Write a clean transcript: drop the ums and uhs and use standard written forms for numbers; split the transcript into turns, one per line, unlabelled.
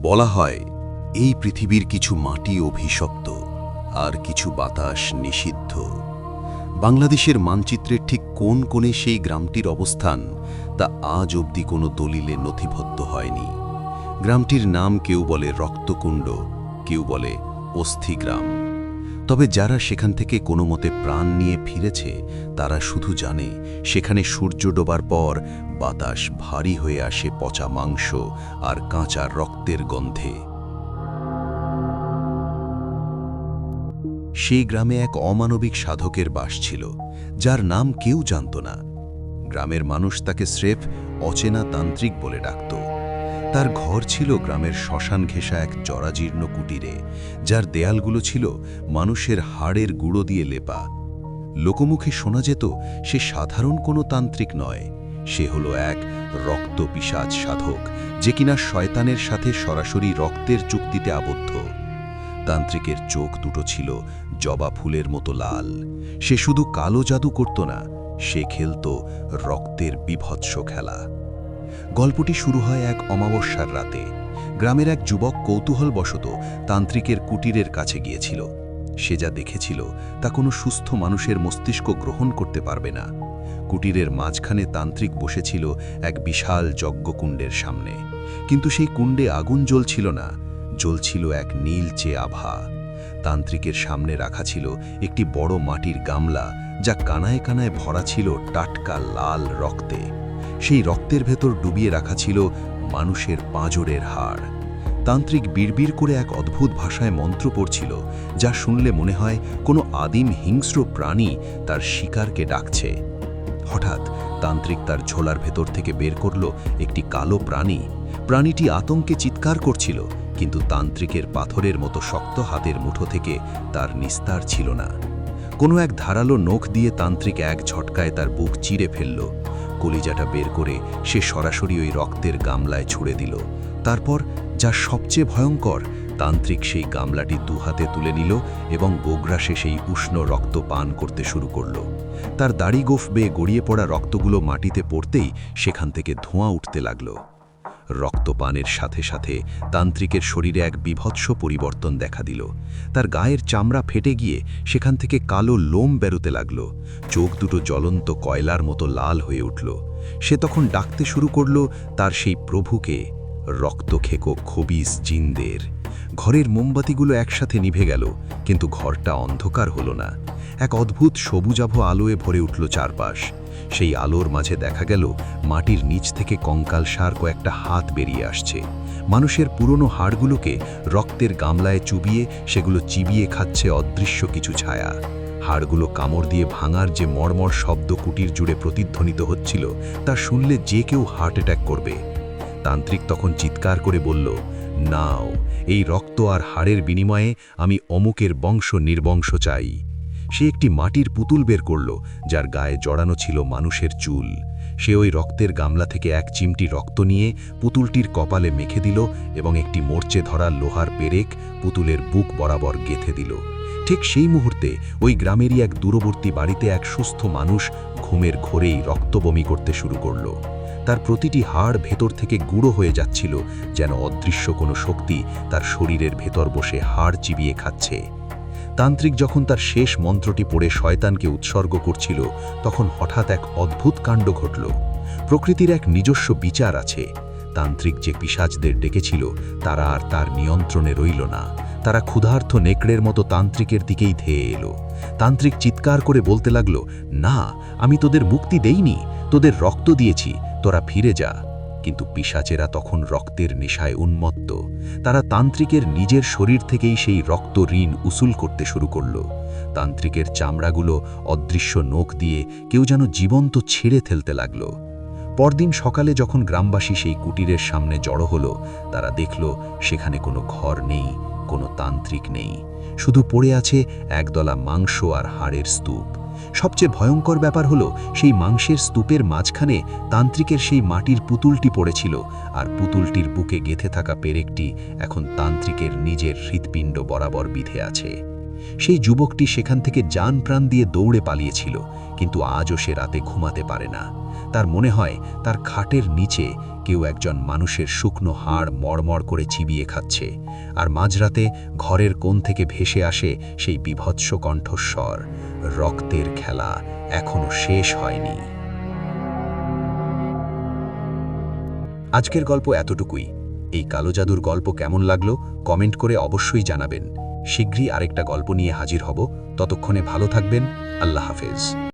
বলা হয় এই পৃথিবীর কিছু মাটি অভিশপ্ত আর কিছু বাতাস নিষিদ্ধ। বাংলাদেশের মানচিত্রের ঠিক কোন কোণে সেই গ্রামটির অবস্থান তা আজ অবধি কোনো দলিলে নথিবদ্ধ হয়নি। গ্রামটির নাম কেউ বলে রক্তকুণ্ড, কেউ বলে অস্থিগ্রাম। তবে যারা সেখান থেকে কোনো মতে প্রাণ নিয়ে ফিরেছে তারা শুধু জানে সেখানে সূর্য ডোবার পর বাতাস ভারী হয়ে আসে পচা মাংস আর কাঁচা রক্তের গন্ধে। সেই গ্রামে এক অমানবিক সাধকের বাস ছিল, যার নাম কেউ জানত না। গ্রামের মানুষ তাকে স্রেফ অচেনা তান্ত্রিক বলে ডাকত। তার ঘর ছিল গ্রামের শ্মশান ঘেঁষা এক জরাজীর্ণ কুটিরে, যার দেয়ালগুলো ছিল মানুষের হাড়ের গুঁড়ো দিয়ে লেপা। লোকমুখে শোনা যেত সে সাধারণ কোনো তান্ত্রিক নয়, সে হলো এক রক্ত পিশাচ সাধক, যে কিনা শয়তানের সাথে সরাসরি রক্তের চুক্তিতে আবদ্ধ। তান্ত্রিকের চোখ দুটো ছিল জবা ফুলের মতো লাল। সে শুধু কালো জাদু করত না, সে খেলত রক্তের বীভৎস খেলা। গল্পটি শুরু হয় এক অমাবস্যার রাতে। গ্রামের এক যুবক কৌতূহলবশত তান্ত্রিকের কুটিরের কাছে গিয়েছিল। সে যা দেখেছিল তা কোনো সুস্থ মানুষের মস্তিষ্ক গ্রহণ করতে পারবে না। কুটিরের মাঝখানে তান্ত্রিক বসেছিল এক বিশাল যজ্ঞকুণ্ডের সামনে, কিন্তু সেই কুণ্ডে আগুন জ্বলছিল না, জ্বলছিল এক নীলচে আভা। তান্ত্রিকের সামনে রাখা ছিল একটি বড় মাটির গামলা, যা কানায় কানায় ভরা ছিল টাটকা লাল রক্তে। সেই রক্তের ভেতর ডুবিয়ে রাখা ছিল মানুষের পাঁজরের হাড়। তান্ত্রিক বিড়বিড় করে এক অদ্ভুত ভাষায় মন্ত্র পড়ছিল, যা শুনলে মনে হয় কোনো আদিম হিংস্র প্রাণী তার শিকারকে ডাকছে। হঠাৎ তান্ত্রিক তার ঝোলার ভেতর থেকে বের করল একটি কালো প্রাণী। প্রাণীটি আতঙ্কে চিৎকার করছিল, কিন্তু তান্ত্রিকের পাথরের মতো শক্ত হাতের মুঠো থেকে তার নিস্তার ছিল না। কোনো এক ধারালো নখ দিয়ে তান্ত্রিক এক ঝটকায় তার বুক চিরে ফেলল। কলিজাটা বের করে সে সরাসরি ওই রক্তের গামলায় ছুঁড়ে দিল। তারপর, যা সবচেয়ে ভয়ঙ্কর, তান্ত্রিক সেই গামলাটি দুহাতে তুলে নিল এবং গোগ্রাসে সেই উষ্ণ রক্ত পান করতে শুরু করল। তার দাড়ি গোঁফ বেয়ে গড়িয়ে পড়া রক্তগুলো মাটিতে পড়তেই সেখান থেকে ধোঁয়া উঠতে লাগল। রক্তপানের সাথে সাথে তান্ত্রিকের শরীরে এক বীভৎস পরিবর্তন দেখা দিল। তার গায়ের চামড়া ফেটে গিয়ে সেখান থেকে কালো লোম বেরোতে লাগল। চোখ দুটো জ্বলন্ত কয়লার মতো লাল হয়ে উঠল। সে তখন ডাকতে শুরু করল তার সেই প্রভুকে, রক্তখেকো খবিস জিনদের। ঘরের মোমবাতিগুলো একসাথে নিভে গেল, কিন্তু ঘরটা অন্ধকার হলো না। এক অদ্ভুত সবুজাভ আলোয় ভরে উঠল চারপাশ। সেই আলোর মাঝে দেখা গেল মাটির নিচ থেকে কঙ্কালসার কয়েকটা হাত বেরিয়ে আসছে। মানুষের পুরনো হাড়গুলোকে রক্তের গামলায় চুবিয়ে সেগুলো চিবিয়ে খাচ্ছে অদৃশ্য কিছু ছায়া। হাড়গুলো কামড় দিয়ে ভাঙার যে মর্মর শব্দ কুটির জুড়ে প্রতিধ্বনিত হচ্ছিল, তা শুনলে যে কেউ হার্ট অ্যাটাক করবে। তান্ত্রিক তখন চিৎকার করে বলল, নাও, এই রক্ত আর হাড়ের বিনিময়ে আমি অমুকের বংশ নির্বংশ চাই। সে একটি মাটির পুতুল বের করল, যার গায়ে জড়ানো ছিল মানুষের চুল। সে ওই রক্তের গামলা থেকে এক চিমটি রক্ত নিয়ে পুতুলটির কপালে মেখে দিল এবং একটি মরচে ধরা লোহার পেরেক পুতুলের বুক বরাবর গেঁথে দিল। ঠিক সেই মুহূর্তে ওই গ্রামেরই এক দূরবর্তী বাড়িতে এক সুস্থ মানুষ ঘুমের ঘোরেই রক্তবমি করতে শুরু করল। তার প্রতিটি হাড় ভেতর থেকে গুঁড়ো হয়ে যাচ্ছিল, যেন অদৃশ্য কোনো শক্তি তার শরীরের ভেতর বসে হাড় চিবিয়ে খাচ্ছে। তান্ত্রিক যখন তার শেষ মন্ত্রটি পড়ে শয়তানকে উৎসর্গ করছিল, তখন হঠাৎ এক অদ্ভুত কাণ্ড ঘটল। প্রকৃতির এক নিজস্ব বিচার আছে। তান্ত্রিক যে পিশাচদের ডেকেছিল তারা আর তার নিয়ন্ত্রণে রইল না। তারা ক্ষুধার্ত নেকড়ের মতো তান্ত্রিকের দিকেই ধেয়ে এলো। তান্ত্রিক চিৎকার করে বলতে লাগল, না, আমি তোদের মুক্তি দেইনি, তোদের রক্ত দিয়েছি, তোরা ফিরে যা। কিন্তু পিশাচেরা তখন রক্তের নেশায় উন্মত্ত। তারা তান্ত্রিকের নিজের শরীর থেকেই সেই রক্ত ঋণ উসুল করতে শুরু করল। তান্ত্রিকের চামড়াগুলো অদৃশ্য নখ দিয়ে কেউ যেন জীবন্ত ছিঁড়ে ফেলতে লাগল। পরদিন সকালে যখন গ্রামবাসী সেই কুটিরের সামনে জড়ো হলো, তারা দেখল সেখানে কোনো ঘর নেই, কোনো তান্ত্রিক নেই। শুধু পড়ে আছে একদলা মাংস আর হাড়ের স্তূপ। সবচেয়ে ভয়ঙ্কর ব্যাপার হলো, সেই মাংসের স্তূপের মাঝখানে তান্ত্রিকের সেই মাটির পুতুলটি পড়েছিল, আর পুতুলটির বুকে গেঁথে থাকা পেরেকটি এখন তান্ত্রিকের নিজের হৃৎপিণ্ড বরাবর বিঁধে আছে।
সেই যুবকটি সেখান থেকে জান প্রাণ দিয়ে দৌড়ে পালিয়েছিল, কিন্তু আজও সে রাতে ঘুমাতে পারে না। তার মনে হয় তার খাটের নিচে কেউ একজন মানুষের শুকনো হাড় মড়মড় করে চিবিয়ে খাচ্ছে, আর মাঝরাতে ঘরের কোণ থেকে ভেসে আসে সেই বীভৎস কণ্ঠস্বর, রক্তের খেলা এখনো শেষ হয়নি। আজকের গল্প এতটুকুই। এই কালো জাদুর গল্প কেমন লাগলো কমেন্ট করে অবশ্যই জানাবেন। শীঘ্রই আরেকটা গল্প নিয়ে হাজির হব। ততক্ষণে ভালো থাকবেন। আল্লাহ হাফেজ।